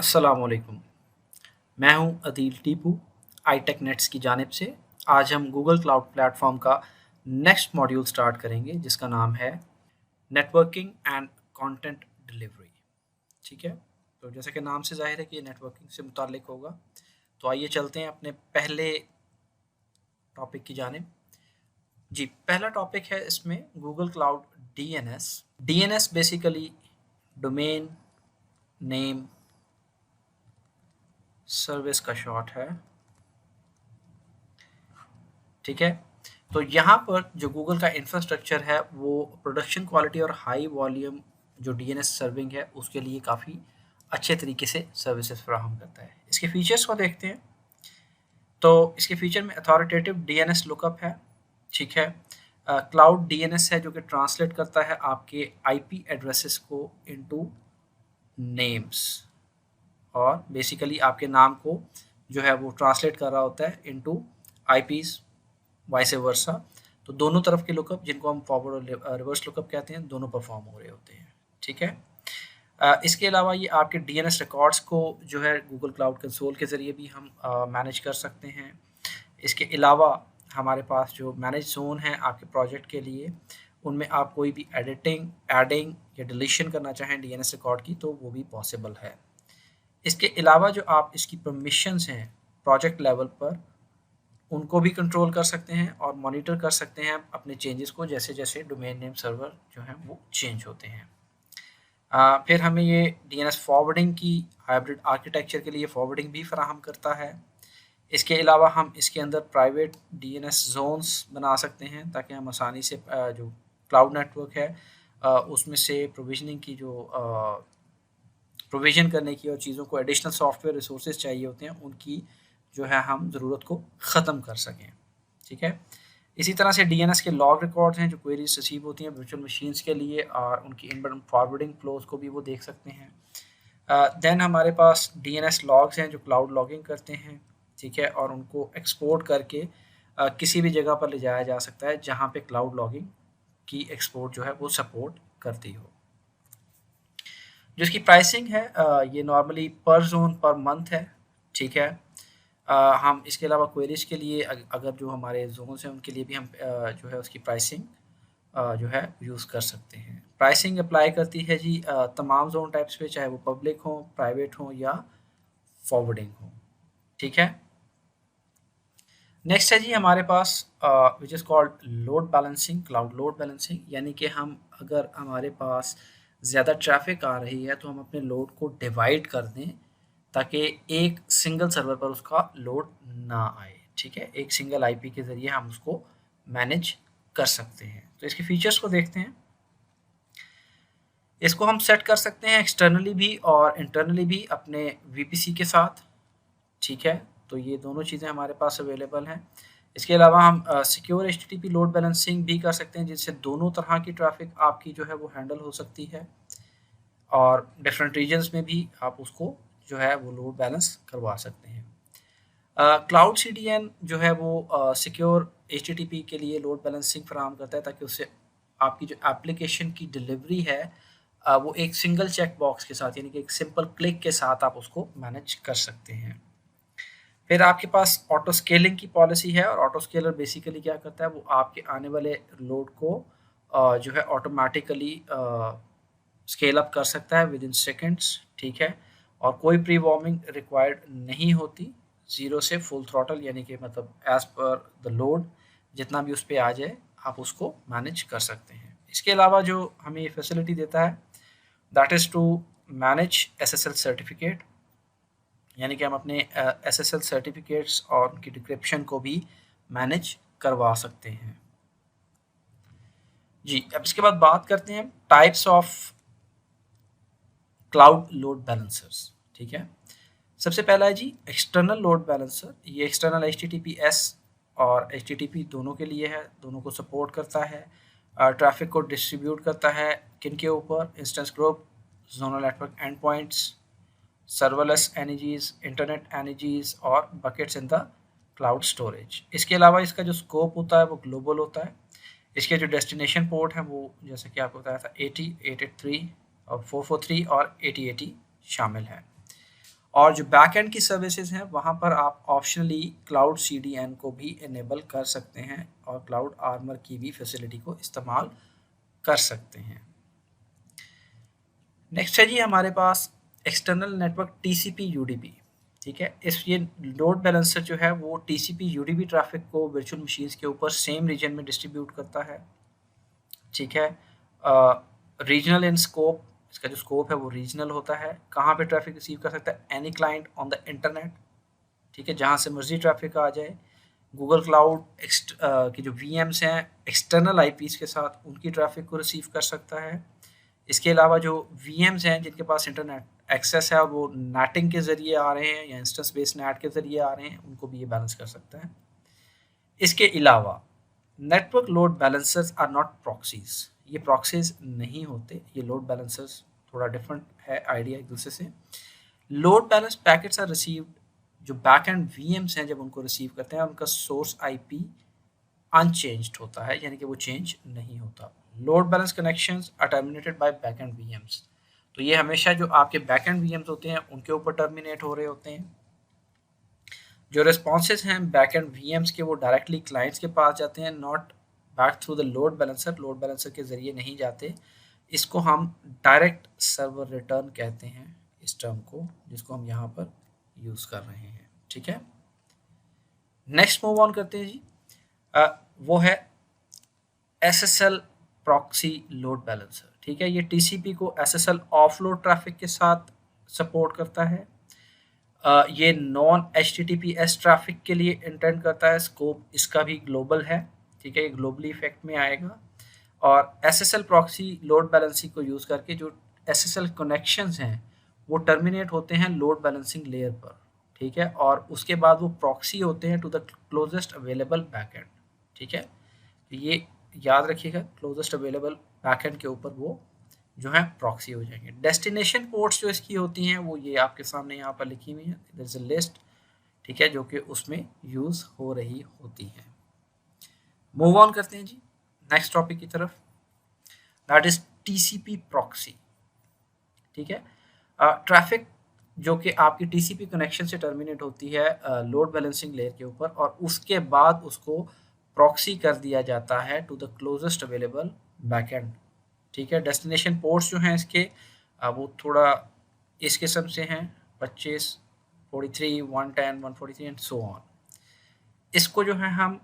अस्सलामुअलैकुम। मैं हूं अदील टीपू आईटेक नेट्स की जानिब से। आज हम गूगल क्लाउड प्लेटफॉर्म का नेक्स्ट मॉड्यूल स्टार्ट करेंगे जिसका नाम है नेटवर्किंग एंड कंटेंट डिलीवरी। ठीक है, तो जैसे कि नाम से जाहिर है कि ये नेटवर्किंग से मुताल्लिक होगा। तो आइए चलते हैं अपने पहले टॉपिक की जानिब। जी, पहला टॉपिक है इसमें Google cloud DNS. DNS basically domain name service का शॉर्ट है। ठीक है, तो यहाँ पर जो गूगल का इंफ्रास्ट्रक्चर है वो प्रोडक्शन क्वालिटी और हाई वॉल्यूम जो डीएनएस सर्विंग है उसके लिए काफ़ी अच्छे तरीके से सर्विसेज फराहम करता है। इसके फीचर्स को देखते हैं। तो इसके फीचर में अथॉरिटेटिव डीएनएस लुकअप है। ठीक है, क्लाउड डीएनएस है जो कि ट्रांसलेट करता है आपके आईपी एड्रेसेस को इनटू नेम्स, और बेसिकली आपके नाम को जो है वो ट्रांसलेट कर रहा होता है इनटू आईपीज, वाइस वर्सा। तो दोनों तरफ के लुकअप, जिनको हम फॉरवर्ड और रिवर्स लुकअप कहते हैं, दोनों परफॉर्म हो रहे होते हैं। ठीक है, इसके अलावा ये आपके डीएनएस रिकॉर्ड्स को जो है गूगल क्लाउड कंसोल के ज़रिए भी हम मैनेज कर सकते हैं। इसके अलावा हमारे पास जो मैनेज जोन है आपके प्रोजेक्ट के लिए, उनमें आप कोई भी एडिटिंग, एडिंग या डिलीशन करना चाहें डीएनएस रिकॉर्ड की तो वो भी पॉसिबल है। इसके अलावा जो आप इसकी परमिशंस हैं प्रोजेक्ट लेवल पर, उनको भी कंट्रोल कर सकते हैं और मॉनिटर कर सकते हैं अपने चेंजेस को, जैसे जैसे डोमेन नेम सर्वर जो है वो चेंज होते हैं। फिर हमें ये डीएनएस फॉरवर्डिंग की हाइब्रिड आर्किटेक्चर के लिए फॉरवर्डिंग भी फराहम करता है। इसके अलावा हम इसके अंदर प्राइवेट डीएनएस जोन्स बना सकते हैं ताकि हम आसानी से जो क्लाउड नेटवर्क है उसमें से प्रोविजनिंग की जो प्रोविजन करने की और चीज़ों को एडिशनल सॉफ्टवेयर रिसोर्सेज चाहिए होते हैं उनकी जो है हम ज़रूरत को ख़त्म कर सकें। ठीक है, इसी तरह से डीएनएस के लॉग रिकॉर्ड्स हैं जो क्वेरीज रिसीव होती हैं वर्चुअल मशीन्स के लिए, और उनकी इनबाउंड फॉरवर्डिंग फ्लोज को भी वो देख सकते हैं। देन हमारे पास डीएनएस लॉग्स हैं जो क्लाउड लॉगिंग करते हैं। ठीक है, और उनको एक्सपोर्ट करके किसी भी जगह पर ले जाया जा सकता है जहाँ पे क्लाउड लॉगिंग की एक्सपोर्ट जो है वो सपोर्ट करती हो। जो इसकी प्राइसिंग है ये नॉर्मली पर जोन पर मंथ है। ठीक है, हम इसके अलावा क्वेरीज के लिए अगर जो हमारे जोन्स हैं उनके लिए भी हम जो है उसकी प्राइसिंग जो है यूज़ कर सकते हैं। प्राइसिंग अप्लाई करती है जी तमाम जोन टाइप्स पे, चाहे वो पब्लिक हो, प्राइवेट हो या फॉरवर्डिंग हो। ठीक है, नेक्स्ट है जी हमारे पास which is called load balancing, cloud load balancing. यानी कि हम अगर हमारे पास ज़्यादा ट्रैफिक आ रही है तो हम अपने लोड को डिवाइड कर दें ताकि एक सिंगल सर्वर पर उसका लोड ना आए। ठीक है, एक सिंगल आईपी के ज़रिए हम उसको मैनेज कर सकते हैं। तो इसके फीचर्स को देखते हैं। इसको हम सेट कर सकते हैं एक्सटर्नली भी और इंटरनली भी अपने वीपीसी के साथ। ठीक है, तो ये दोनों चीज़ें हमारे पास अवेलेबल हैं। इसके अलावा हम सिक्योर एचटीटीपी लोड बैलेंसिंग भी कर सकते हैं जिससे दोनों तरह की ट्रैफिक आपकी जो है वो हैंडल हो सकती है, और डिफरेंट रीजन्स में भी आप उसको जो है वो लोड बैलेंस करवा सकते हैं। क्लाउड सीडीएन जो है वो सिक्योर एचटीटीपी के लिए लोड बैलेंसिंग फराहम करता है ताकि उससे आपकी जो एप्लीकेशन की डिलीवरी है वो एक सिंगल चेक बॉक्स के साथ, यानी कि एक सिंपल क्लिक के साथ आप उसको मैनेज कर सकते हैं। फिर आपके पास ऑटो स्केलिंग की पॉलिसी है, और ऑटो स्केलर बेसिकली क्या करता है वो आपके आने वाले लोड को जो है ऑटोमेटिकली स्केल अप कर सकता है विद इन सेकेंड्स। ठीक है, और कोई प्री वार्मिंग रिक्वायर्ड नहीं होती। ज़ीरो से फुल थ्रॉटल, यानी कि मतलब एज पर द लोड जितना भी उस पर आ जाए आप उसको मैनेज कर सकते हैं। इसके अलावा जो हमें ये फैसिलिटी देता है that is to manage SSL certificate, यानी कि हम अपने एसएसएल सर्टिफिकेट्स और उनकी डिक्रिप्शन को भी मैनेज करवा सकते हैं। जी, अब इसके बाद बात करते हैं types of cloud load balancers. ठीक है, सबसे पहला है जी एक्सटर्नल लोड बैलेंसर। ये एक्सटर्नल HTTPS और HTTP दोनों के लिए है, दोनों को सपोर्ट करता है। ट्रैफिक को डिस्ट्रीब्यूट करता है किन के ऊपर, instance group, zonal network endpoints, serverless NEGs, internet NEGs और buckets in the cloud storage. इसके अलावा इसका जो स्कोप होता है वो ग्लोबल होता है। इसके जो डेस्टिनेशन पोर्ट हैं वो जैसे कि आपको बताया था 80, 883 और 443 और 8080 शामिल है। और जो बैक एंड की सर्विसेज हैं वहाँ पर आप ऑप्शनली क्लाउड CDN को भी इनेबल कर सकते हैं और क्लाउड आर्मर की भी फैसिलिटी को इस्तेमाल कर सकते हैं। नेक्स्ट है जी हमारे पास एक्सटर्नल नेटवर्क TCP UDP। ठीक है, इस ये लोड बैलेंसर जो है वो TCP UDP ट्रैफिक को वर्चुअल मशीन्स के ऊपर सेम रीजन में डिस्ट्रीब्यूट करता है। ठीक है, रीजनल इन स्कोप, इसका जो स्कोप है वो रीजनल होता है। कहाँ पे ट्रैफिक रिसीव कर सकता है? Any client on the internet. ठीक है, जहाँ से मर्जी ट्रैफिक आ जाए। गूगल क्लाउड की जो VMs हैं एक्सटर्नल IPs के साथ, उनकी ट्रैफिक को रिसीव कर सकता है। इसके अलावा जो VMs हैं जिनके पास इंटरनेट एक्सेस है और वो नेटिंग के ज़रिए आ रहे हैं या इंस्टेंस बेस्ड नेट के ज़रिए आ रहे हैं, उनको भी ये बैलेंस कर सकता है। इसके अलावा network load balancers are not proxies, ये प्रॉक्सीज नहीं होते, ये लोड बैलेंसर्स थोड़ा डिफरेंट है आइडिया एक दूसरे से। Load balance packets are received, जो बैक एंड VMs हैं जब उनको रिसीव करते हैं उनका सोर्स IP अनचेंज्ड होता है, यानी कि वो चेंज नहीं होता। Load balance connections are terminated by back end VMs, तो ये हमेशा जो आपके बैक एंड VMs होते हैं उनके ऊपर टर्मिनेट हो रहे होते हैं। जो रिस्पॉन्सेज हैं बैक एंड VMs के वो डायरेक्टली क्लाइंट्स के पास जाते हैं, not back through the load balancer, load balancer के ज़रिए नहीं जाते। इसको हम डायरेक्ट सर्वर रिटर्न कहते हैं, इस टर्म को, जिसको हम यहाँ पर यूज़ कर रहे हैं। ठीक है, नेक्स्ट मूव ऑन करते हैं जी। वो है SSL प्रॉक्सी लोड बैलेंसर। ठीक है, ये TCP को SSL ऑफलोड ट्रैफिक के साथ सपोर्ट करता है। ये नॉन HTTPS ट्रैफिक के लिए इंटेंड करता है। स्कोप इसका भी ग्लोबल है। ठीक है, ये ग्लोबली इफेक्ट में आएगा। और SSL प्रॉक्सी लोड बैलेंसिंग को यूज़ करके जो SSL कनेक्शंस हैं वो टर्मिनेट होते हैं लोड बैलेंसिंग लेयर पर। ठीक है, और उसके बाद वो प्रॉक्सी होते हैं to the closest available backend. ठीक है, तो ये याद रखिएगा, क्लोजेस्ट अवेलेबल बैकएंड के ऊपर वो जो है प्रॉक्सी हो जाएंगे। डेस्टिनेशन पोर्ट्स जो इसकी होती हैं वो ये आपके सामने यहाँ पर लिखी हुई है, देयर इज अ लिस्ट। ठीक है, जो कि उसमें यूज़ हो रही होती हैं। मूव ऑन करते हैं जी नेक्स्ट टॉपिक की तरफ, दैट इज TCP प्रॉक्सी। ठीक है, ट्रैफिक जो कि आपकी TCP कनेक्शन से टर्मिनेट होती है लोड बैलेंसिंग लेयर के ऊपर, और उसके बाद उसको प्रॉक्सी कर दिया जाता है to the closest available backend. ठीक है, डेस्टिनेशन पोर्ट्स जो हैं इसके वो थोड़ा इस किस्म से हैं, 25, 43, 110, 143 एंड सो ऑन। इसको जो है हम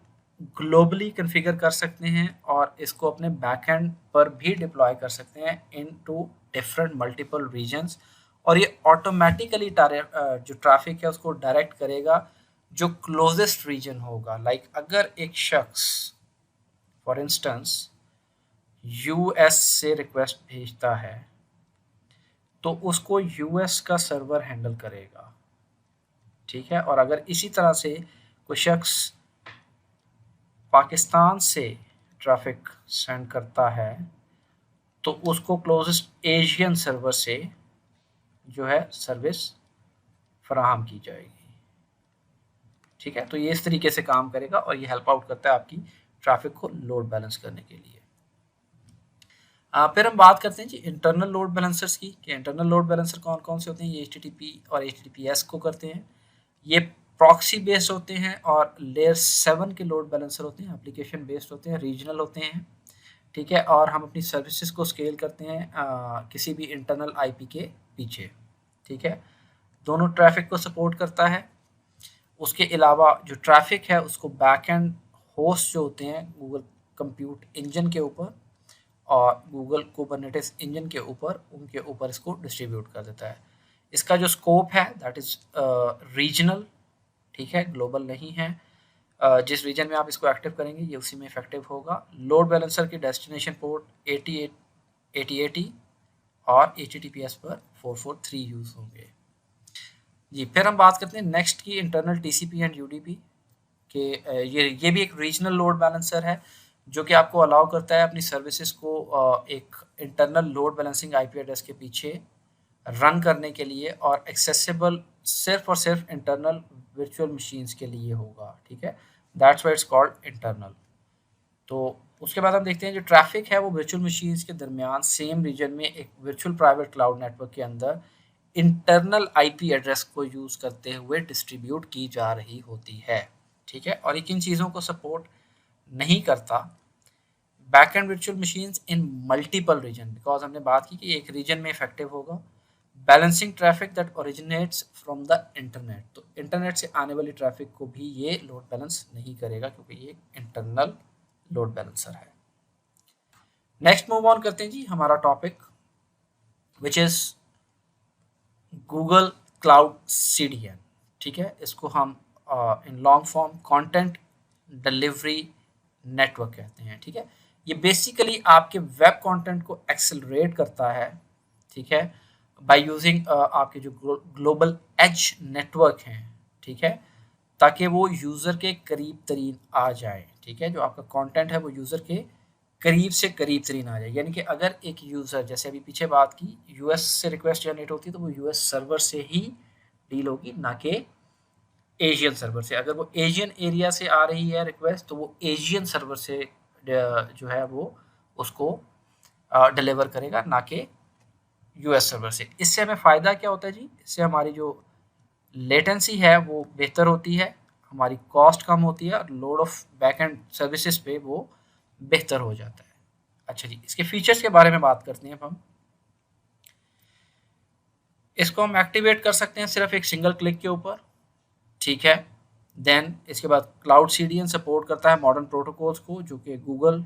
ग्लोबली कॉन्फ़िगर कर सकते हैं और इसको अपने बैकएंड पर भी डिप्लॉय कर सकते हैं इनटू डिफरेंट मल्टीपल रीजन्स, और ये ऑटोमेटिकली जो ट्रैफिक है उसको डायरेक्ट करेगा जो क्लोजेस्ट रीजन होगा। लाइक अगर एक शख्स फॉर इंस्टेंस US से रिक्वेस्ट भेजता है तो उसको US का सर्वर हैंडल करेगा। ठीक है, और अगर इसी तरह से कोई शख्स पाकिस्तान से ट्रैफिक सेंड करता है तो उसको क्लोजेस्ट एशियन सर्वर से जो है सर्विस फराहम की जाएगी। ठीक है, तो ये इस तरीके से काम करेगा और ये हेल्प आउट करता है आपकी ट्रैफिक को लोड बैलेंस करने के लिए। फिर हम बात करते हैं जी इंटरनल लोड बैलेंसर्स की, कि इंटरनल लोड बैलेंसर कौन कौन से होते हैं। ये HTTP और HTTPS को करते हैं। ये प्रॉक्सी बेस्ड होते हैं और लेयर 7 के लोड बैलेंसर होते हैं, एप्लीकेशन बेस्ड होते हैं, रीजनल होते हैं। ठीक है, और हम अपनी सर्विसेज को स्केल करते हैं किसी भी इंटरनल IP के पीछे। ठीक है, दोनों ट्रैफिक को सपोर्ट करता है। उसके अलावा जो ट्रैफिक है उसको बैक एंड होस्ट जो होते हैं गूगल कंप्यूट इंजन के ऊपर और गूगल कुबरनेटिस इंजन के ऊपर, उनके ऊपर इसको डिस्ट्रीब्यूट कर देता है। इसका जो स्कोप है दैट इज़ रीजनल। ठीक है, ग्लोबल नहीं है। जिस रीजन में आप इसको एक्टिव करेंगे ये उसी में इफेक्टिव होगा। लोड बैलेंसर की डेस्टिनेशन पोर्ट 8080 और HTTPS पर 443 यूज़ होंगे जी। फिर हम बात करते हैं नेक्स्ट की इंटरनल TCP एंड UDP के। ये भी एक रीजनल लोड बैलेंसर है जो कि आपको अलाउ करता है अपनी सर्विसेज को एक internal load balancing IP address के पीछे रन करने के लिए, और एक्सेसिबल सिर्फ और सिर्फ इंटरनल वर्चुअल मशीन्स के लिए होगा। ठीक है, that's why it's called internal. तो उसके बाद हम देखते हैं जो ट्रैफिक है वो वर्चुअल मशीन्स के दरमियान सेम रीजन में एक वर्चुअल प्राइवेट क्लाउड नेटवर्क के अंदर इंटरनल आईपी एड्रेस को यूज़ करते हुए डिस्ट्रीब्यूट की जा रही होती है, ठीक है। और ये किन चीज़ों को सपोर्ट नहीं करता? Backend virtual machines in multiple region, because हमने बात की कि एक रीजन में इफेक्टिव होगा। Balancing traffic that originates from the internet, तो इंटरनेट से आने वाली ट्रैफिक को भी ये लोड बैलेंस नहीं करेगा क्योंकि ये इंटरनल लोड बैलेंसर है। नेक्स्ट मूव ऑन करते हैं जी हमारा topic which is Google cloud CDN, ठीक है। इसको हम in long form content delivery network कहते हैं, ठीक है। ये बेसिकली आपके वेब कंटेंट को एक्सेलरेट करता है, ठीक है, बाय यूजिंग आपके जो ग्लोबल एज नेटवर्क हैं, ठीक है, ताकि वो यूज़र के करीब तरीन आ जाए, ठीक है। जो आपका कंटेंट है वो यूज़र के करीब से करीब तरीन आ जाए। यानी कि अगर एक यूज़र, जैसे अभी पीछे बात की, यूएस से रिक्वेस्ट जनरेट होती है तो वो यूएस सर्वर से ही डील होगी, ना कि एशियन सर्वर से। अगर वो एशियन एरिया से आ रही है रिक्वेस्ट तो वो एशियन सर्वर से जो है वो उसको डिलीवर करेगा, ना कि यूएस सर्वर से। इससे हमें फ़ायदा क्या होता है जी? इससे हमारी जो लेटेंसी है वो बेहतर होती है, हमारी कॉस्ट कम होती है और load of back and services पे वो बेहतर हो जाता है। अच्छा जी, इसके फीचर्स के बारे में बात करते हैं अब हम। इसको हम एक्टिवेट कर सकते हैं सिर्फ एक सिंगल क्लिक के ऊपर, ठीक है। देन इसके बाद क्लाउड सीडीएन सपोर्ट करता है मॉडर्न प्रोटोकॉल्स को जो कि गूगल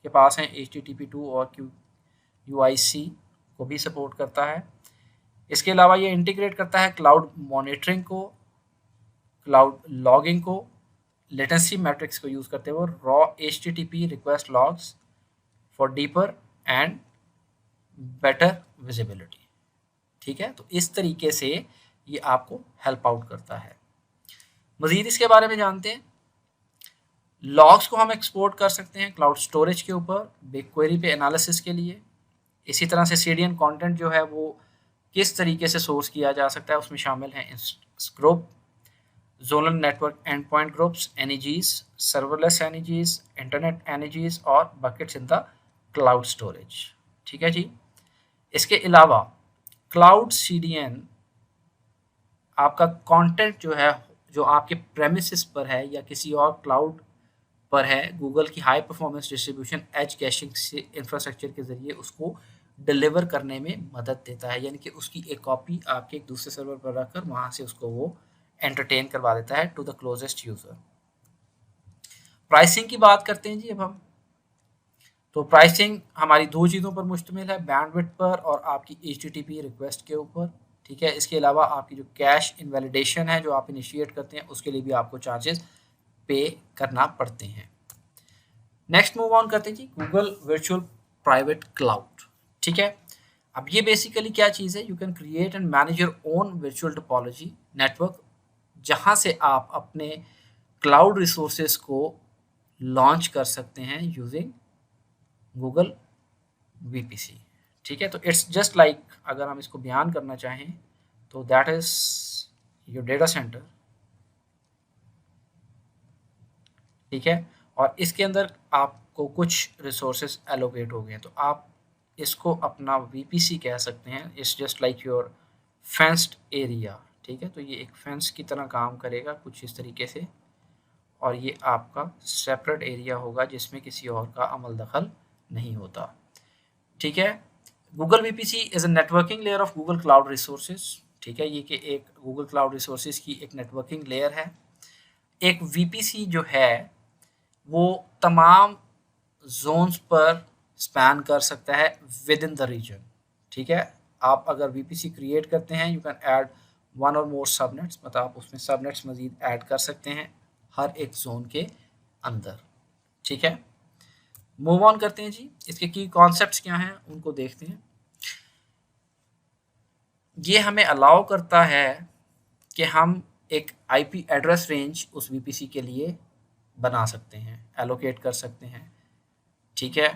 के पास हैं, HTTP2 और UIC को भी सपोर्ट करता है। इसके अलावा ये इंटीग्रेट करता है क्लाउड मॉनिटरिंग को, क्लाउड लॉगिंग को, लेटेंसी मैट्रिक्स को यूज़ करते हुए raw HTTP request logs for deeper and better visibility, ठीक है। तो इस तरीके से ये आपको हेल्प आउट करता है। मज़ीद इसके बारे में जानते हैं। लॉग्स को हम एक्सपोर्ट कर सकते हैं क्लाउड स्टोरेज के ऊपर बिग क्वेरी पे एनालिसिस के लिए। इसी तरह से सीडीएन कंटेंट जो है वो किस तरीके से सोर्स किया जा सकता है, उसमें शामिल हैं स्क्रोप, zonal network endpoint groups, NEGs, serverless NEGs, internet NEGs और buckets in the cloud storage, ठीक है जी। इसके अलावा क्लाउड सीडीएन आपका कंटेंट जो है, जो आपके प्रेमिसेस पर है या किसी और क्लाउड पर है, गूगल की high performance distribution edge caching से इंफ्रास्ट्रक्चर के ज़रिए उसको डिलीवर करने में मदद देता है। यानी कि उसकी एक कॉपी आपके एक दूसरे सर्वर पर रखकर वहाँ से उसको वो एंटरटेन करवा देता है to the closest user. Pricing की बात करते हैं जी अब हम। तो प्राइसिंग हमारी दो चीज़ों पर मुश्तमिल है, बैंडविड्थ पर और आपकी HTTP रिक्वेस्ट के ऊपर, ठीक है। इसके अलावा आपकी जो कैश इनवैलिडेशन है जो आप इनिशिएट करते हैं उसके लिए भी आपको चार्जेस पे करना पड़ते हैं। नेक्स्ट मूव ऑन करते हैं जी गूगल वर्चुअल प्राइवेट क्लाउड, ठीक है। अब ये बेसिकली क्या चीज़ है? You can create and manage your own virtual topology network, जहाँ से आप अपने क्लाउड रिसोर्सेज को लॉन्च कर सकते हैं यूजिंग गूगल VPC, ठीक है। तो इट्स जस्ट लाइक, अगर हम इसको बयान करना चाहें तो that is your data centre, ठीक है। और इसके अंदर आपको कुछ रिसोर्सेज एलोकेट हो गए हैं तो आप इसको अपना VPC कह सकते हैं। It's just like your fenced area, ठीक है। तो ये एक फेंस की तरह काम करेगा कुछ इस तरीके से, और ये आपका सेपरेट एरिया होगा जिसमें किसी और का अमल दखल नहीं होता, ठीक है। Google VPC is a networking layer of Google cloud resources, ठीक है। ये कि एक गूगल क्लाउड रिसोर्सेज की एक नेटवर्किंग लेयर है। एक VPC जो है वो तमाम जोन्स पर स्पैन कर सकता है विद इन द रीजन, ठीक है। आप अगर VPC क्रिएट करते हैं you can add one or more subnets, मतलब आप उसमें सबनेट्स मजीद ऐड कर सकते हैं हर एक जोन के अंदर, ठीक है। मूव ऑन करते हैं जी, इसके की कॉन्सेप्ट्स क्या हैं उनको देखते हैं। ये हमें अलाउ करता है कि हम एक IP एड्रेस रेंज उस VPC के लिए बना सकते हैं, एलोकेट कर सकते हैं, ठीक है।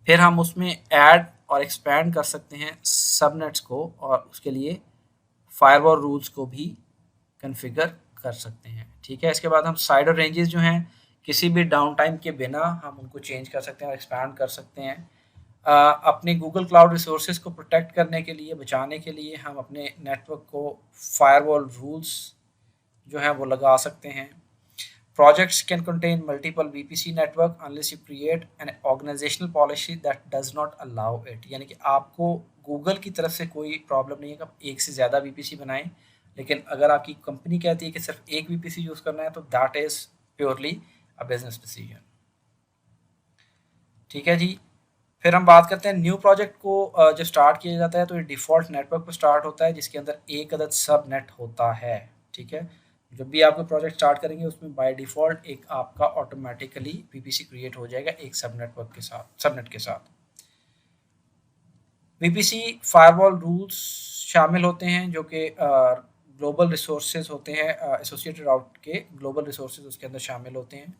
फिर हम उसमें ऐड और एक्सपैंड कर सकते हैं सबनेट्स को, और उसके लिए फायरवॉल रूल्स को भी कॉन्फ़िगर कर सकते हैं, ठीक है। इसके बाद हम साइडर रेंजेस जो हैं किसी भी डाउन टाइम के बिना हम उनको चेंज कर सकते हैं और एक्सपैंड कर सकते हैं। अपने गूगल क्लाउड रिसोर्सेज को प्रोटेक्ट करने के लिए, बचाने के लिए हम अपने नेटवर्क को फायरवॉल रूल्स जो हैं वो लगा सकते हैं। Projects can contain multiple VPC network unless you create an organizational policy that does not allow it. यानी कि आपको गूगल की तरफ से कोई प्रॉब्लम नहीं है कि आप एक से ज़्यादा वीपीसी बनाएं, लेकिन अगर आपकी कंपनी कहती है कि सिर्फ एक वीपीसी यूज़ करना है तो that is purely a business decision. ठीक है जी। फिर हम बात करते हैं न्यू प्रोजेक्ट को जब स्टार्ट किया जाता है तो ये डिफ़ॉल्ट नेटवर्क पर स्टार्ट होता है जिसके अंदर एक अदद सब नेट होता है। ठीक है, जब भी आप कोई प्रोजेक्ट स्टार्ट करेंगे उसमें बाय डिफ़ॉल्ट एक आपका ऑटोमेटिकली वीपीसी क्रिएट हो जाएगा एक सब नेटवर्क के साथ, सबनेट के साथ। वीपीसी फायरवॉल रूल्स शामिल होते हैं जो कि ग्लोबल रिसोर्सेज होते हैं, एसोसिएटेड आउट के ग्लोबल रिसोर्सेज उसके अंदर शामिल होते हैं।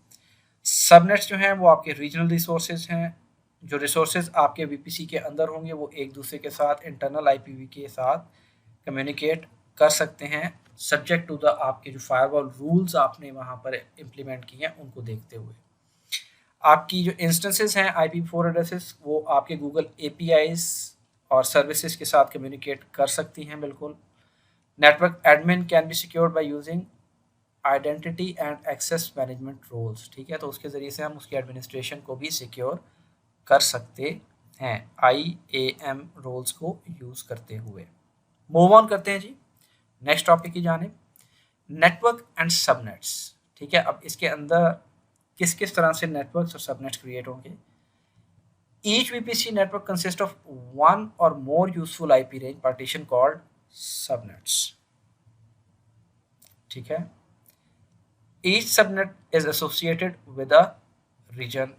सबनेट्स जो हैं वो आपके रीजनल रिसोर्सेज हैं। जो रिसोर्सेज आपके वीपीसी के अंदर होंगे वो एक दूसरे के साथ इंटरनल आईपीवी के साथ कम्युनिकेट कर सकते हैं, सब्जेक्ट टू द आपके जो फायरवॉल रूल्स आपने वहाँ पर इम्प्लीमेंट किए हैं उनको देखते हुए। आपकी जो इंस्टेंसेस हैं IPv4 एड्रेसेस वो आपके गूगल APIs और सर्विसेज के साथ कम्युनिकेट कर सकती हैं बिल्कुल। Network admin can be secured by using identity and access management roles. ठीक है, तो उसके ज़रिए से हम उसकी एडमिनिस्ट्रेशन को भी सिक्योर कर सकते हैं IAM रोल्स को यूज़ करते हुए। मूव ऑन करते हैं जी नेक्स्ट टॉपिक की जानिब, नेटवर्क एंड सबनेट्स। ठीक है, अब इसके अंदर किस किस तरह से नेटवर्क्स और सबनेट्स क्रिएट होंगे। Each VPC network consist of one or more useful IP range partition called subnets. ठीक है, each subnet is associated with a region.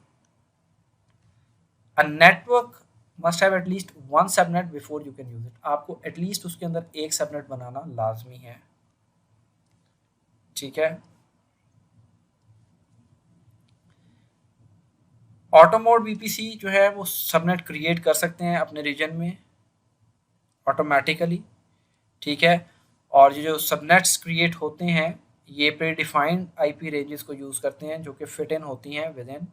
A network must have at least one subnet before you can use it. आपको at least उसके अंदर एक subnet बनाना लाजमी है। ठीक है, ऑटोमोड VPC जो है वो सबनेट क्रिएट कर सकते हैं अपने रीजन में ऑटोमेटिकली। ठीक है, और ये जो सबनेट्स क्रिएट होते हैं ये प्री डिफाइंड IP रेंजेस को यूज़ करते हैं जो कि फिट इन होती हैं with in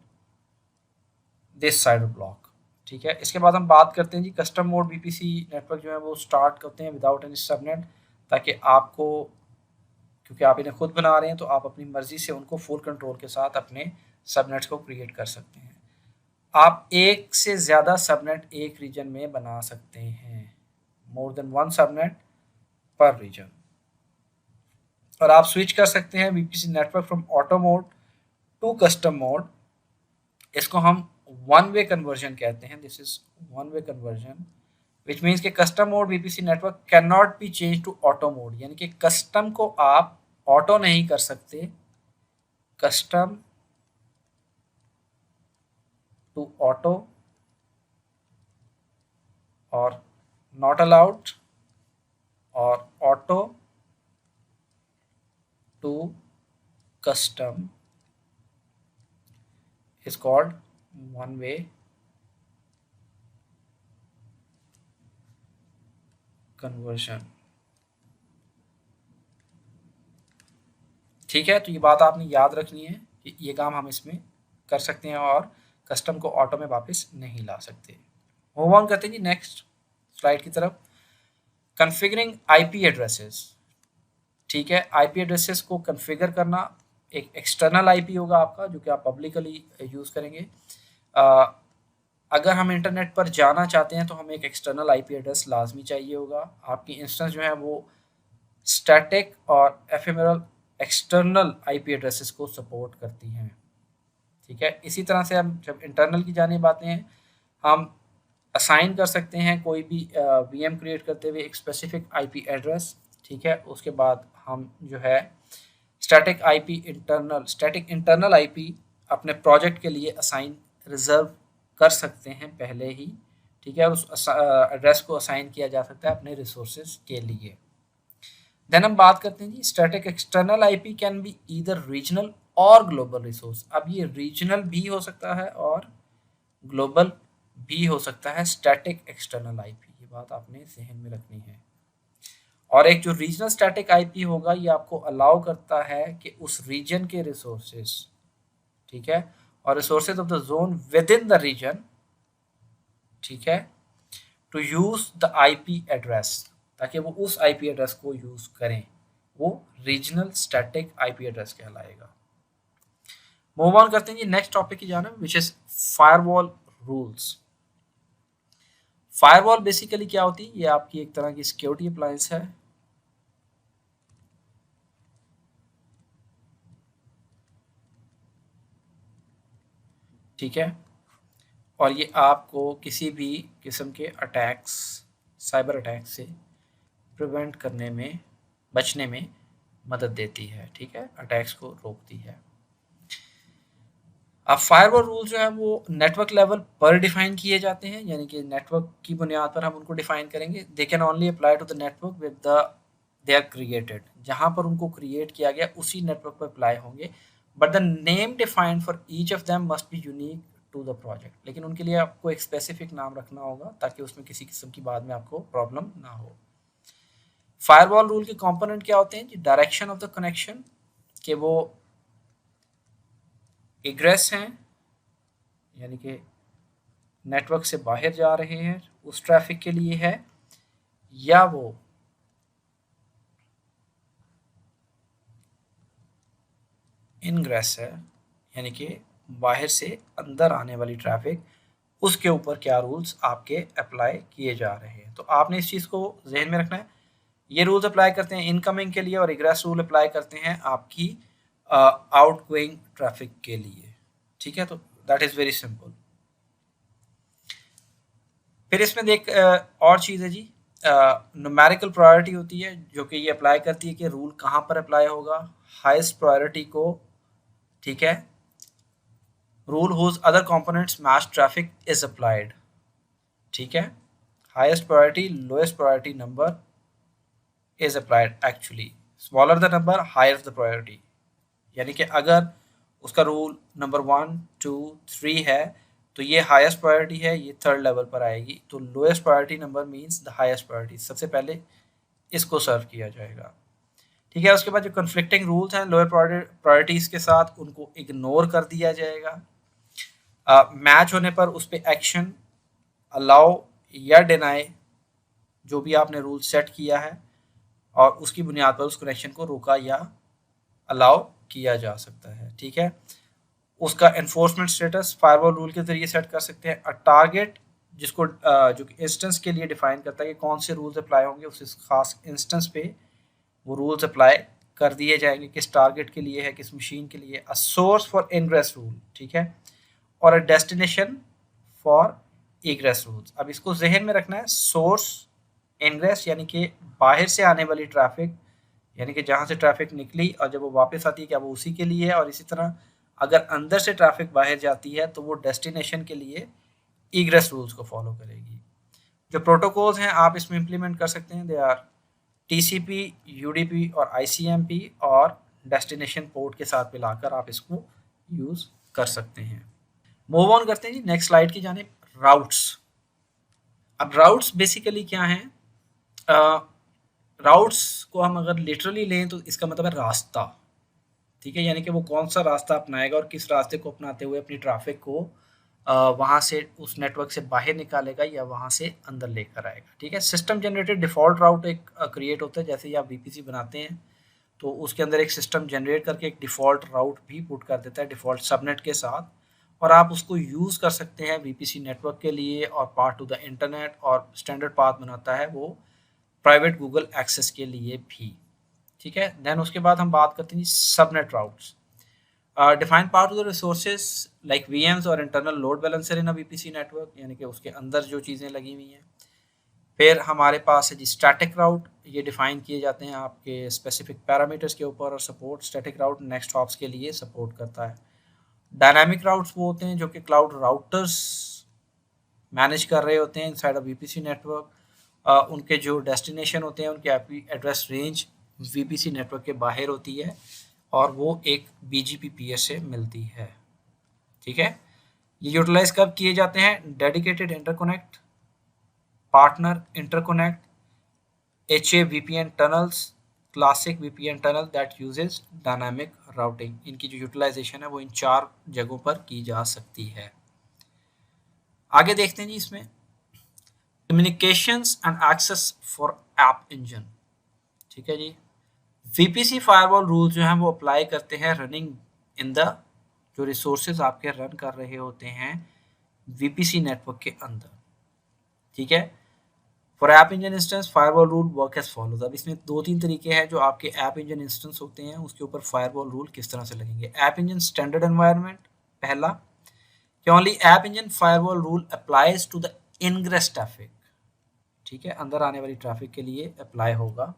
this side block. ठीक है, इसके बाद हम बात करते हैं जी कस्टम मोड VPC नेटवर्क जो है वो स्टार्ट करते हैं विदाउट एनी सबनेट, ताकि आपको, क्योंकि आप इन्हें खुद बना रहे हैं तो आप अपनी मर्जी से उनको फुल कंट्रोल के साथ अपने सबनेट्स को क्रिएट कर सकते हैं। आप एक से ज़्यादा सबनेट एक रीजन में बना सकते हैं, more than one subnet per region. और आप स्विच कर सकते हैं VPC network from auto mode to custom mode. इसको हम वन वे कन्वर्जन कहते हैं, this is one way conversion which means कि custom mode VPC network cannot be change to auto mode. यानी कि कस्टम को आप ऑटो नहीं कर सकते, कस्टम टू ऑटो और नॉट अलाउड और auto to custom is called one way conversion। ठीक है, तो ये बात आपने याद रखनी है कि ये काम हम इसमें कर सकते हैं और कस्टम को ऑटो में वापस नहीं ला सकते। मूव ऑन करते हैं जी नेक्स्ट स्लाइड की तरफ, कॉन्फ़िगरिंग IP एड्रेसेस। ठीक है, IP एड्रेसेस को कॉन्फ़िगर करना, एक एक्सटर्नल IP होगा आपका जो कि आप पब्लिकली यूज़ करेंगे। अगर हम इंटरनेट पर जाना चाहते हैं तो हमें एक एक्सटर्नल IP एड्रेस लाजमी चाहिए होगा। आपकी इंस्टेंस जो है वो स्टैटिक और एफेमेरल एक्सटर्नल IP एड्रेसेस को सपोर्ट करती हैं। ठीक है, इसी तरह से हम जब इंटरनल की जानिब आते हैं हम असाइन कर सकते हैं कोई भी VM क्रिएट करते हुए एक स्पेसिफिक IP एड्रेस। ठीक है, उसके बाद हम जो है स्टैटिक इंटरनल IP अपने प्रोजेक्ट के लिए असाइन रिजर्व कर सकते हैं पहले ही। ठीक है, उस एड्रेस को असाइन किया जा सकता है अपने रिसोर्सेज के लिए। देन हम बात करते हैं जी static external IP can be either regional or global resource. अब ये रीजनल भी हो सकता है और ग्लोबल भी हो सकता है स्टैटिक एक्सटर्नल IP, ये बात आपने जहन में रखनी है। और एक जो रीजनल स्टैटिक IP होगा ये आपको अलाउ करता है कि उस रीजन के रिसोर्सेज, ठीक है, और resources of the zone within the region ठीक है, to use the IP address, ताकि वो उस आईपी एड्रेस को यूज करें, वो रीजनल स्टैटिक आईपी एड्रेस कहलाएगा। मूव ऑन करते हैं जी नेक्स्ट टॉपिक की जाने, which is firewall rules. Firewall basically क्या होती है, ये आपकी एक तरह की सिक्योरिटी अप्लायंस है। ठीक है, और ये आपको किसी भी किस्म के अटैक्स, साइबर अटैक से प्रिवेंट करने में, बचने में मदद देती है। ठीक है, अटैक्स को रोकती है। अब फायरवॉल रूल जो है वो नेटवर्क लेवल पर डिफाइन किए जाते हैं, यानी कि नेटवर्क की बुनियाद पर हम उनको डिफाइन करेंगे। They can only apply to the network with the they are created, जहाँ पर उनको क्रिएट किया गया उसी नेटवर्क पर अप्लाई होंगे। But the name defined for each of them must be unique to the project, लेकिन उनके लिए आपको एक स्पेसिफिक नाम रखना होगा ताकि उसमें किसी किस्म की बाद में आपको प्रॉब्लम ना हो। फायरवॉल रूल के कंपोनेंट क्या होते हैं? डायरेक्शन ऑफ द कनेक्शन, कि वो इग्रेस हैं, यानी कि नेटवर्क से बाहर जा रहे हैं उस ट्रैफिक के लिए है, या वो इनग्रेस है, यानी कि बाहर से अंदर आने वाली ट्रैफिक, उसके ऊपर क्या रूल्स आपके अप्लाई किए जा रहे हैं। तो आपने इस चीज़ को जहन में रखना है। ये रूल्स अप्लाई करते हैं इनकमिंग के लिए, और इग्रेस रूल अप्लाई करते हैं आपकी आउटगोइंग ट्रैफिक के लिए। ठीक है, तो दैट इज़ वेरी सिंपल। फिर इसमें देख और चीज़ है जी, न्यूमेरिकल प्रायोरिटी होती है, जो कि ये अप्लाई करती है कि रूल कहाँ पर अप्लाई होगा। हाईएस्ट प्रायोरिटी को, ठीक है, rule whose other components match traffic is applied. ठीक है, highest priority lowest priority number is applied actually, smaller the number higher the priority. यानी कि अगर उसका रूल नंबर 1 2 3 है तो ये हाईएस्ट प्रायोरिटी है, ये थर्ड लेवल पर आएगी। तो lowest priority number means the highest priority, सबसे पहले इसको सर्व किया जाएगा। ठीक है, उसके बाद जो कन्फ्लिक्टिंग रूल्स हैं लोअर प्रायोरिटीज के साथ, उनको इग्नोर कर दिया जाएगा। मैच होने पर उस पर एक्शन अलाउ या डिनाई, जो भी आपने रूल सेट किया है, और उसकी बुनियाद पर उस कनेक्शन को रोका या अलाउ किया जा सकता है। ठीक है, उसका एनफोर्समेंट स्टेटस फायरवॉल रूल के जरिए सेट कर सकते हैं। टारगेट, जिसको जो इंस्टेंस के लिए डिफाइन करता है कि कौन से रूल्स अप्लाई होंगे, उस खास इंस्टेंस पे वो रूल्स अप्लाई कर दिए जाएंगे, किस टारगेट के लिए है, किस मशीन के लिए। A source for ingress rule, ठीक है, और a destination for egress rules. अब इसको जहन में रखना है, सोर्स इनग्रेस यानी कि बाहर से आने वाली ट्रैफिक, यानी कि जहाँ से ट्रैफिक निकली और जब वो वापस आती है क्या वो उसी के लिए है, और इसी तरह अगर अंदर से ट्रैफिक बाहर जाती है तो वो डेस्टिनेशन के लिए इग्रेस रूल्स को फॉलो करेगी। जो प्रोटोकॉल्स हैं आप इसमें इम्प्लीमेंट कर सकते हैं, दे आर टीसीपी, यूडीपी और आईसीएमपी, और डेस्टिनेशन पोर्ट के साथ मिलाकर आप इसको यूज़ कर सकते हैं। मूव ऑन करते हैं जी नेक्स्ट स्लाइड की जानिब, राउट्स। अब राउट्स बेसिकली क्या हैं? राउट्स को हम अगर लिटरली लें तो इसका मतलब है रास्ता। ठीक है, यानी कि वो कौन सा रास्ता अपनाएगा और किस रास्ते को अपनाते हुए अपनी ट्रैफिक को वहाँ से उस नेटवर्क से बाहर निकालेगा या वहाँ से अंदर लेकर आएगा। ठीक है, सिस्टम जनरेटेड डिफ़ॉल्ट राउट एक क्रिएट होता है, जैसे ही आप वीपीसी बनाते हैं तो उसके अंदर एक सिस्टम जनरेट करके एक डिफ़ॉल्ट राउट भी पुट कर देता है डिफ़ॉल्ट सबनेट के साथ, और आप उसको यूज़ कर सकते हैं वीपीसी नेटवर्क के लिए और पार्ट टू द इंटरनेट, और स्टैंडर्ड पाथ बनाता है वो प्राइवेट गूगल एक्सेस के लिए भी। ठीक है, देन उसके बाद हम बात करते हैं subnet routes. Define part of the resources like VMs और internal load balancer in a VPC network, यानी कि उसके अंदर जो चीज़ें लगी हुई हैं। फिर हमारे पास है जी स्टैटिक राउट, ये डिफाइन किए जाते हैं आपके स्पेसिफिक पैरामीटर्स के ऊपर, और सपोर्ट स्टैटिक राउट नेक्स्ट हॉप्स के लिए सपोर्ट करता है। डायनामिक राउट्स वो होते हैं जो कि क्लाउड राउटर्स मैनेज कर रहे होते हैं इनसाइड अ वीपीसी नेटवर्क। उनके जो डेस्टिनेशन होते हैं, उनके IP address range VPC network के बाहर होती है, और वो एक बीजीपीपीएस से मिलती है। ठीक है, ये यूटिलाइज कब किए जाते हैं? Dedicated interconnect, partner interconnect, HA VPN tunnels, classic VPN tunnel that uses dynamic routing. इनकी जो यूटिलाइजेशन है वो इन 4 जगहों पर की जा सकती है। आगे देखते हैं जी इसमें communications and access for app engine. ठीक है जी। वीपीसी फायरवॉल रूल जो हैं वो अप्लाई करते हैं रनिंग इन द, जो रिसोर्सेज आपके रन कर रहे होते हैं वीपीसी नेटवर्क के अंदर। ठीक है। For app engine instance firewall rule work as follows. अब इसमें 2-3 तरीके हैं जो आपके ऐप इंजन इंस्टेंस होते हैं उसके ऊपर फायरवॉल रूल किस तरह से लगेंगे। ऐप इंजन स्टैंडर्ड एनवायरनमेंट, पहला कि only app engine firewall rule applies to the ingress traffic. ठीक है, अंदर आने वाली ट्रैफिक के लिए अप्लाई होगा।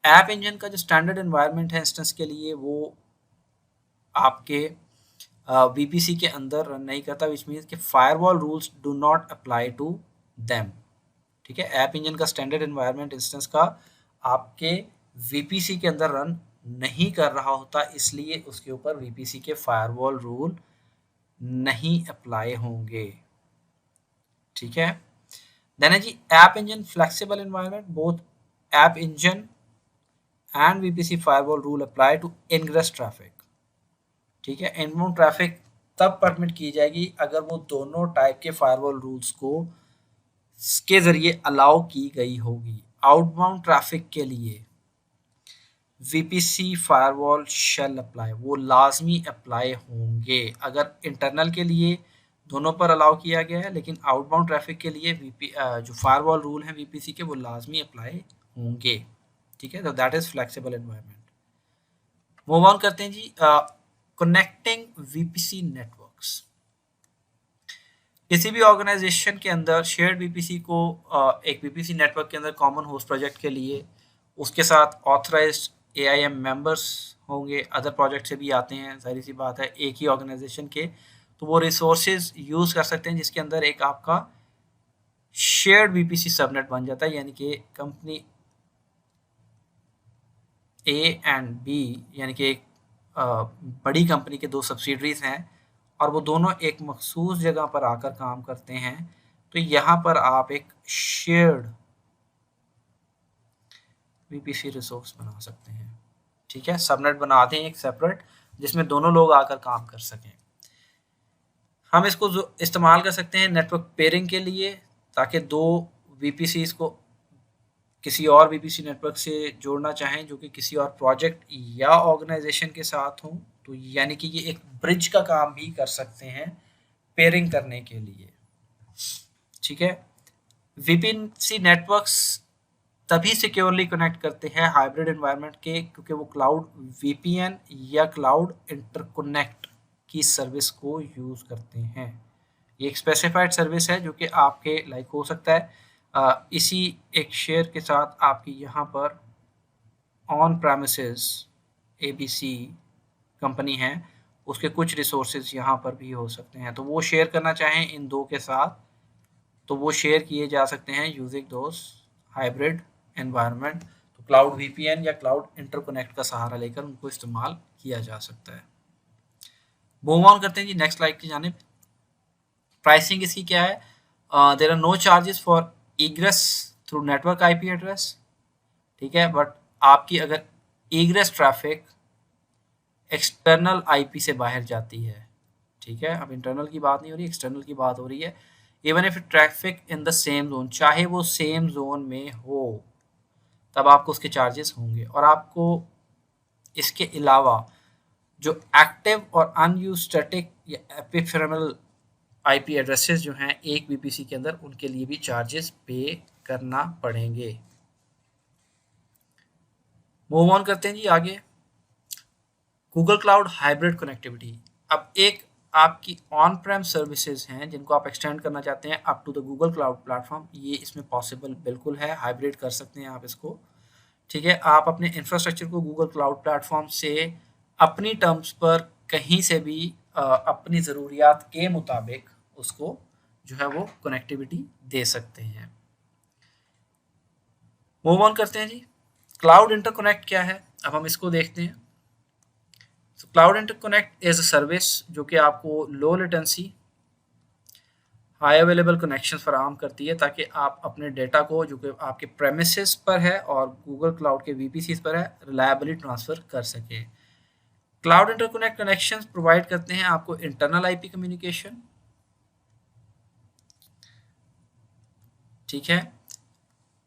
ऐप इंजन का जो स्टैंडर्ड एनवायरनमेंट है इंस्टेंस के लिए वो आपके वीपीसी के अंदर रन नहीं करता, विच मीन्स कि firewall rules do not apply to them. ठीक है, ऐप इंजन का स्टैंडर्ड एनवायरनमेंट इंस्टेंस का आपके वीपीसी के अंदर रन नहीं कर रहा होता, इसलिए उसके ऊपर वीपीसी के फायरवॉल रूल नहीं अप्लाई होंगे। ठीक है। देन है जी app engine flexible environment, both app engine and VPC firewall rule apply to ingress traffic. ठीक है, इनबाउंड ट्रैफिक तब परमिट की जाएगी अगर वो दोनों टाइप के फायरवॉल रूल्स को के जरिए अलाउ की गई होगी। आउटबाउंड ट्रैफिक के लिए वीपीसी फायरवॉल शेल अप्लाई, वो लाजमी अप्लाई होंगे। अगर इंटरनल के लिए दोनों पर अलाउ किया गया है, लेकिन आउटबाउंड ट्रैफिक के लिए जो फायरवॉल रूल हैं वीपीसी के वो लाजमी अप्लाई होंगे। ठीक है, तो that is flexible environment. Move on करते हैं जी, कनेक्टिंग वीपीसी नेटवर्क्स। किसी भी ऑर्गेनाइजेशन के अंदर शेयर्ड वीपीसी को एक वीपीसी नेटवर्क के अंदर कॉमन होस्ट प्रोजेक्ट के लिए उसके साथ ऑथराइज्ड एआईएम मेंबर्स होंगे। अदर प्रोजेक्ट से भी आते हैं, जाहिर सी बात है एक ही ऑर्गेनाइजेशन के, तो वो रिसोर्सेज यूज़ कर सकते हैं जिसके अंदर एक आपका शेयर्ड वीपीसी सबनेट बन जाता है, यानी कि कंपनी ए एंड बी, यानी कि एक बड़ी कंपनी के दो सब्सिडरीज हैं और वो दोनों एक मखसूस जगह पर आकर काम करते हैं, तो यहाँ पर आप एक शेयर्ड वीपीसी रिसोर्स बना सकते हैं। ठीक है, सबनेट बना दें एक सेपरेट जिसमें दोनों लोग आकर काम कर सकें। हम इसको इस्तेमाल कर सकते हैं नेटवर्क पेयरिंग के लिए, ताकि दो वीपीसीज को किसी और वीपीसी नेटवर्क से जोड़ना चाहें जो कि किसी और प्रोजेक्ट या ऑर्गेनाइजेशन के साथ हो, तो यानी कि ये एक ब्रिज का काम भी कर सकते हैं पेयरिंग करने के लिए। ठीक है, वीपीसी नेटवर्क्स तभी सिक्योरली कनेक्ट करते हैं हाइब्रिड एनवायरनमेंट के, क्योंकि वो क्लाउड वीपीएन या क्लाउड इंटरकनेक्ट की सर्विस को यूज़ करते हैं। ये एक स्पेसिफाइड सर्विस है जो कि आपके लाइक हो सकता है इसी एक शेयर के साथ आपकी यहाँ पर ऑन प्रेमिसेस एबीसी कंपनी है, उसके कुछ रिसोर्सेज यहाँ पर भी हो सकते हैं, तो वो शेयर करना चाहें इन दो के साथ तो वो शेयर किए जा सकते हैं यूजिंग दोस हाइब्रिड एनवायरनमेंट। तो क्लाउड वीपीएन या क्लाउड इंटरकनेक्ट का सहारा लेकर उनको इस्तेमाल किया जा सकता है। मूव ऑन करते हैं जी नेक्स्ट स्लाइड की जानिब। प्राइसिंग इसकी क्या है? There are no charges for egress through network IP address. ठीक है, बट आपकी अगर egress ट्रैफिक एक्सटर्नल आईपी से बाहर जाती है, ठीक है, अब इंटरनल की बात नहीं हो रही, एक्सटर्नल की बात हो रही है, even if traffic in the same zone, चाहे वो सेम जोन में हो, तब आपको उसके चार्जेस होंगे। और आपको इसके अलावा जो एक्टिव और अनयूज स्टैटिक या एपिफेरल आईपी एड्रेसेस जो हैं एक वीपीसी के अंदर, उनके लिए भी चार्जेस पे करना पड़ेंगे। मूव ऑन करते हैं जी आगे। Google cloud hybrid connectivity. अब एक आपकी ऑन प्रेम सर्विसेज हैं जिनको आप एक्सटेंड करना चाहते हैं up to the Google cloud platform, ये इसमें पॉसिबल बिल्कुल है, हाइब्रिड कर सकते हैं आप इसको। ठीक है, आप अपने इंफ्रास्ट्रक्चर को गूगल क्लाउड प्लेटफॉर्म से अपनी टर्म्स पर कहीं से भी अपनी ज़रूरियात के मुताबिक उसको जो है वो कनेक्टिविटी दे सकते हैं। मूव ऑन करते हैं जी। क्लाउड इंटरकनेक्ट क्या है, अब हम इसको देखते हैं। तो cloud interconnect is a service जो कि आपको low latency high available connection फराहम करती है, ताकि आप अपने डेटा को जो कि आपके प्रेमिसेस पर है और गूगल क्लाउड के वीपीसीज पर है रिलायबली ट्रांसफ़र कर सके। क्लाउड इंटरकनेक्ट कनेक्शंस प्रोवाइड करते हैं आपको इंटरनल आईपी कम्युनिकेशन, ठीक है,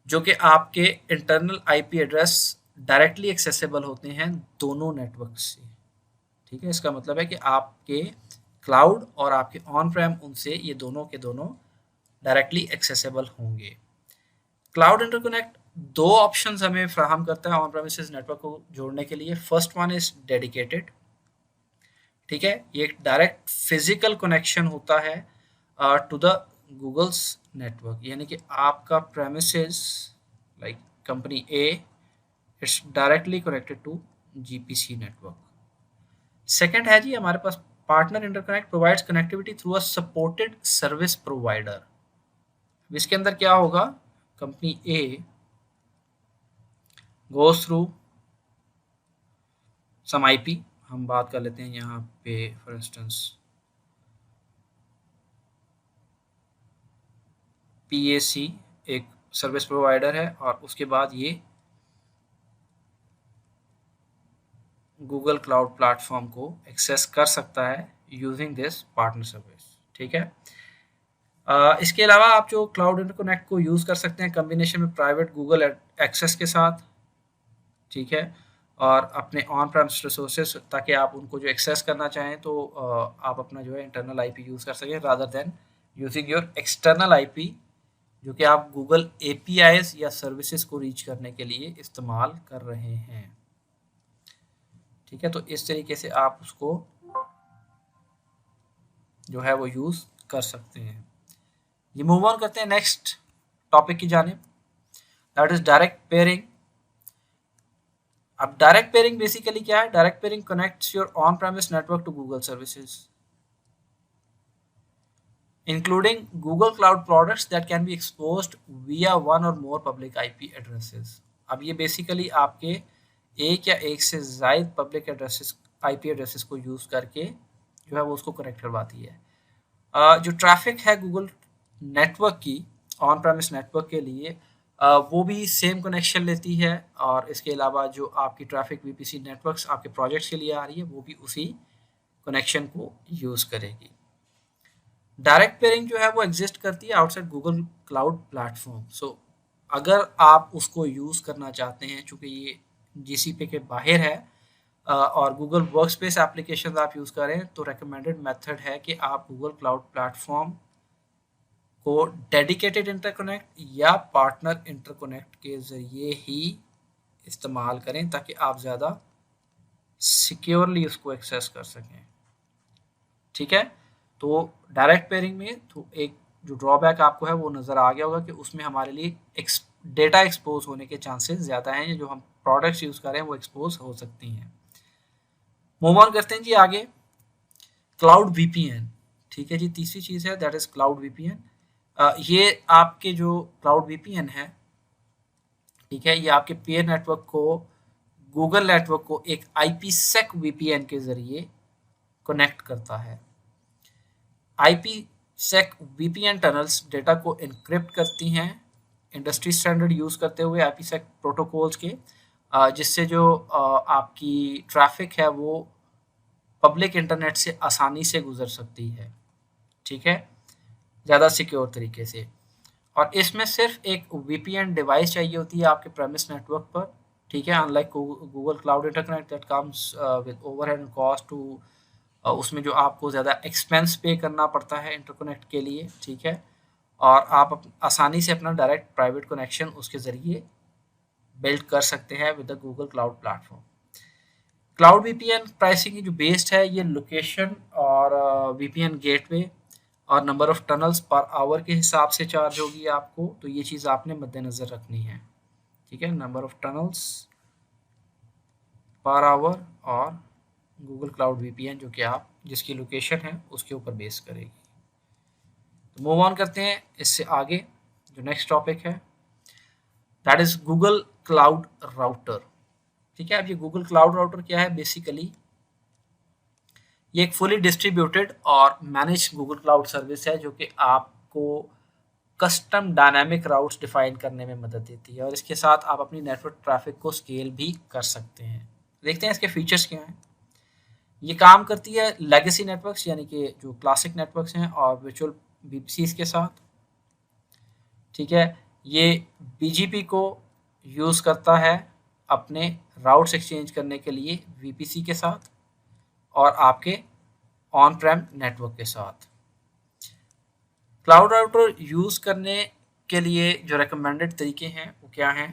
जो कि आपके internal IP address directly accessible होते हैं दोनों नेटवर्क से। ठीक है, इसका मतलब है कि आपके क्लाउड और आपके ऑन प्रेम उनसे ये दोनों के दोनों डायरेक्टली एक्सेसिबल होंगे। क्लाउड इंटरकनेक्ट दो ऑप्शंस हमें फ्राहम करता है ऑन प्रेमिसेस नेटवर्क को जोड़ने के लिए। First one is dedicated. ठीक है, ये एक डायरेक्ट फिजिकल कनेक्शन होता है टू द गूगल्स नेटवर्क, यानी कि आपका premises like company A it's directly connected to GPC network. Second है जी हमारे पास partner interconnect provides connectivity through a supported service provider. इसके अंदर क्या होगा, company A goes through some IP, हम बात कर लेते हैं यहाँ पे फॉर इंस्टेंस पीएसी एक सर्विस प्रोवाइडर है और उसके बाद ये गूगल क्लाउड प्लेटफॉर्म को एक्सेस कर सकता है यूजिंग दिस पार्टनर सर्विस। ठीक है, इसके अलावा आप जो क्लाउड इंटरकनेक्ट को यूज़ कर सकते हैं कम्बिनेशन में प्राइवेट गूगल एक्सेस के साथ। ठीक है, और अपने ऑन प्रेमिस रिसोर्सेज, ताकि आप उनको जो एक्सेस करना चाहें तो आप अपना जो है इंटरनल आईपी यूज़ कर सकें rather than using your external IP, जो कि आप गूगल एपीआईज या सर्विसेज को रीच करने के लिए इस्तेमाल कर रहे हैं। ठीक है, तो इस तरीके से आप उसको जो है वो यूज़ कर सकते हैं। ये मूव ऑन करते हैं नेक्स्ट टॉपिक की जानिब, दैट इज डायरेक्ट पेयरिंग। अब डायरेक्ट पेयरिंग बेसिकली क्या है, direct peering connects your on premise network to Google services including Google Cloud products that can be exposed via one or more public IP addresses। अब ये basically आपके एक या एक से ज़ायद पब्लिक एड्रेसेस आईपी एड्रेसेस को यूज़ करके जो है वो उसको कनेक्ट करवाती है। जो ट्रैफिक है गूगल नेटवर्क की ऑन प्रेमिस नेटवर्क के लिए वो भी सेम कनेक्शन लेती है, और इसके अलावा जो आपकी ट्रैफिक वीपीसी नेटवर्क्स आपके प्रोजेक्ट्स के लिए आ रही है वो भी उसी कनेक्शन को यूज़ करेगी। डायरेक्ट पेयरिंग जो है वो एग्जिस्ट करती है आउटसाइड गूगल क्लाउड प्लेटफॉर्म। सो अगर आप उसको यूज़ करना चाहते हैं, चूँकि ये जीसीपी के बाहर है और गूगल वर्कस्पेस एप्लीकेशन आप यूज़ करें, तो रिकमेंडेड मेथड है कि आप गूगल क्लाउड प्लेटफॉर्म को डेडिकेटेड इंटरकनेक्ट या पार्टनर इंटरकनेक्ट के ज़रिए ही इस्तेमाल करें, ताकि आप ज़्यादा सिक्योरली उसको एक्सेस कर सकें। ठीक है, तो डायरेक्ट पेयरिंग में तो एक जो ड्रॉबैक आपको है वो नज़र आ गया होगा कि उसमें हमारे लिए डेटा एक्सपोज होने के चांसेस ज़्यादा हैं, जो हम प्रोडक्ट्स यूज़ कर रहे हैं वो एक्सपोज हो सकती हैं। मूव ऑन करते हैं जी आगे, क्लाउड वीपीएन। ठीक है जी, तीसरी चीज़ है दैट इज़ क्लाउड वीपीएन। ये आपके जो क्लाउड वीपीएन है, ठीक है, ये आपके पीयर नेटवर्क को गूगल नेटवर्क को एक आईपीसेक वीपीएन के ज़रिए कनेक्ट करता है। आईपीसेक वीपीएन टनल्स डेटा को इनक्रिप्ट करती हैं इंडस्ट्री स्टैंडर्ड यूज़ करते हुए आईपीसेक प्रोटोकॉल्स के, जिससे जो आपकी ट्रैफिक है वो पब्लिक इंटरनेट से आसानी से गुजर सकती है। ठीक है, ज़्यादा सिक्योर तरीके से। और इसमें सिर्फ एक वीपीएन डिवाइस चाहिए होती है आपके प्रेमिस नेटवर्क पर। ठीक है, unlike Google cloud interconnect that comes with overhead cost too, उसमें जो आपको ज़्यादा एक्सपेंस पे करना पड़ता है इंटरकनेक्ट के लिए। ठीक है, और आप आसानी से अपना डायरेक्ट प्राइवेट कनेक्शन उसके ज़रिए बिल्ड कर सकते हैं with the Google cloud platform. Cloud VPN pricing की जो बेस्ड है ये लोकेशन और वीपीएन गेटवे और number of tunnels per hour के हिसाब से चार्ज होगी आपको, तो ये चीज़ आपने मद्देनज़र रखनी है। ठीक है, number of tunnels per hour और गूगल क्लाउड वीपीएन जो कि आप जिसकी लोकेशन है उसके ऊपर बेस करेगी। तो मूव ऑन करते हैं इससे आगे, जो नेक्स्ट टॉपिक है that is Google cloud router. ठीक है, अब ये गूगल क्लाउड राउटर क्या है, बेसिकली ये एक फुली डिस्ट्रीब्यूटेड और मैनेज गूगल क्लाउड सर्विस है, जो कि आपको कस्टम डायनामिक राउट्स डिफाइन करने में मदद देती है, और इसके साथ आप अपनी नेटवर्क ट्रैफिक को स्केल भी कर सकते हैं। देखते हैं इसके फीचर्स क्या हैं। ये काम करती है लेगेसी नेटवर्क्स यानी कि जो क्लासिक नेटवर्क्स हैं और वर्चुअल वीपीसीज के साथ। ठीक है, ये बीजीपी को यूज़ करता है अपने राउट्स एक्सचेंज करने के लिए वीपीसी के साथ और आपके ऑन प्रेम नेटवर्क के साथ। क्लाउड राउटर यूज़ करने के लिए जो रिकमेंडेड तरीके हैं वो क्या हैं?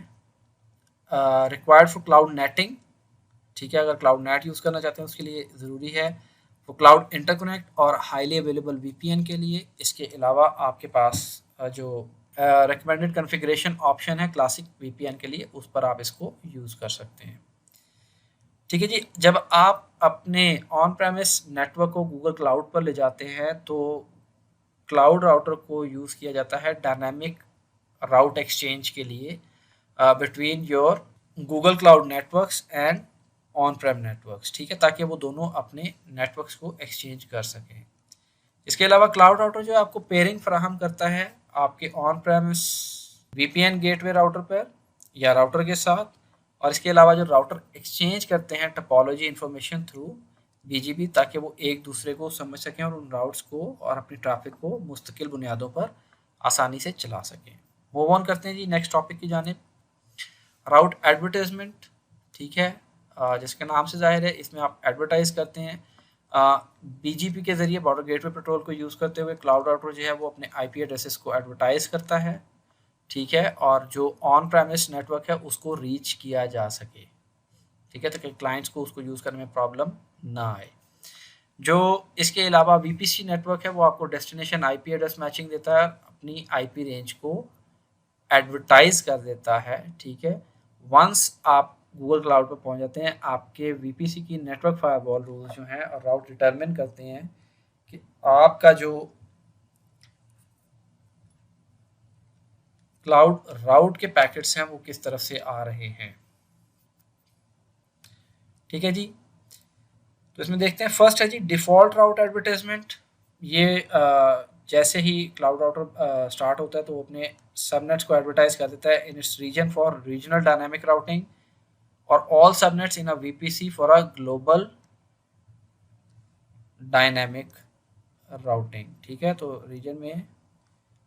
रिक्वायर्ड फॉर क्लाउड नेटिंग, ठीक है, अगर क्लाउड नेट यूज़ करना चाहते हैं उसके लिए ज़रूरी है। वो क्लाउड इंटरकनेक्ट और हाईली अवेलेबल वीपीएन के लिए। इसके अलावा आपके पास जो रिकमेंडेड कॉन्फ़िगरेशन ऑप्शन है क्लासिक वीपीएन के लिए, उस पर आप इसको यूज़ कर सकते हैं। ठीक है जी, जब आप अपने ऑन प्रेमिस नेटवर्क को गूगल क्लाउड पर ले जाते हैं तो क्लाउड राउटर को यूज़ किया जाता है डायनामिक राउट एक्सचेंज के लिए between your Google cloud networks and on Prem networks, ठीक है, ताकि वो दोनों अपने नेटवर्क्स को एक्सचेंज कर सकें। इसके अलावा क्लाउड राउटर जो आपको पेयरिंग फराहम करता है आपके on premise VPN gateway router पर या राउटर के साथ, और इसके अलावा जो राउटर एक्सचेंज करते हैं टोपोलॉजी इंफॉर्मेशन थ्रू बीजीपी, ताकि वो एक दूसरे को समझ सकें और उन राउट्स को और अपनी ट्रैफिक को मुस्तकिल बुनियादों पर आसानी से चला सकें। मूव ऑन करते हैं जी नेक्स्ट टॉपिक की जानिब, राउट एडवर्टाइजमेंट। ठीक है, जिसके नाम से जाहिर है इसमें आप एडवर्टाइज करते हैं। बीजीपी के ज़रिए बॉर्डर गेटवे प्रोटोकॉल को यूज़ करते हुए क्लाउड राउटर जो है वो अपने आईपी एड्रेसेस को एडवर्टाइज करता है, ठीक है, और जो ऑन प्रेमिस नेटवर्क है उसको रीच किया जा सके, ठीक है, ताकि क्लाइंट्स को उसको यूज़ करने में प्रॉब्लम ना आए। जो इसके अलावा वीपीसी नेटवर्क है वो आपको डेस्टिनेशन आईपी एड्रेस मैचिंग देता है, अपनी आईपी रेंज को एडवर्टाइज कर देता है, ठीक है। वंस आप गूगल क्लाउड पर पहुंच जाते हैं, आपके वीपीसी की नेटवर्क फायरवॉल रूल्स जो हैं और राउट डिटरमिन करते हैं कि आपका जो क्लाउड राउट के पैकेट्स हैं वो किस तरफ से आ रहे हैं, ठीक है जी। तो इसमें देखते हैं, फर्स्ट है जी डिफ़ॉल्ट राउट एडवर्टाइजमेंट। ये जैसे ही क्लाउड राउटर स्टार्ट होता है तो वो अपने सबनेट्स को एडवर्टाइज कर देता है in its region for regional dynamic routing और all subnets in a VPC for a global dynamic routing, ठीक है। तो रीजन में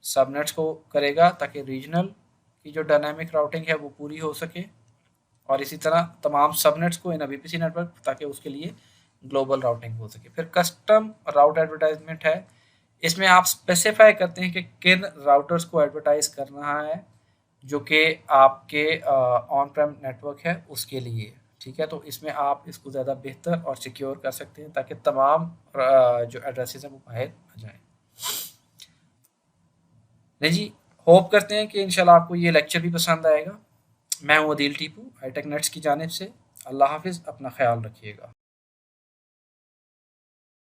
सबनेट्स को करेगा ताकि रीजनल की जो डायनामिक राउटिंग है वो पूरी हो सके, और इसी तरह तमाम सबनेट्स को इन वीपीसी नेटवर्क ताकि उसके लिए ग्लोबल राउटिंग हो सके। फिर कस्टम राउट एडवर्टाइजमेंट है, इसमें आप स्पेसिफाई करते हैं कि किन राउटर्स को एडवर्टाइज करना है जो कि आपके ऑन प्रेम नेटवर्क है उसके लिए, ठीक है। तो इसमें आप इसको ज़्यादा बेहतर और सिक्योर कर सकते हैं ताकि तमाम जो एड्रेसेस हैं वो बाहर आ जाएं। नहीं जी, होप करते हैं कि इंशाल्लाह आपको ये लेक्चर भी पसंद आएगा। मैं हूँ अदील टीपू हाईटेक नेट्स की जानिब से। अल्लाह हाफिज़, अपना ख्याल रखिएगा।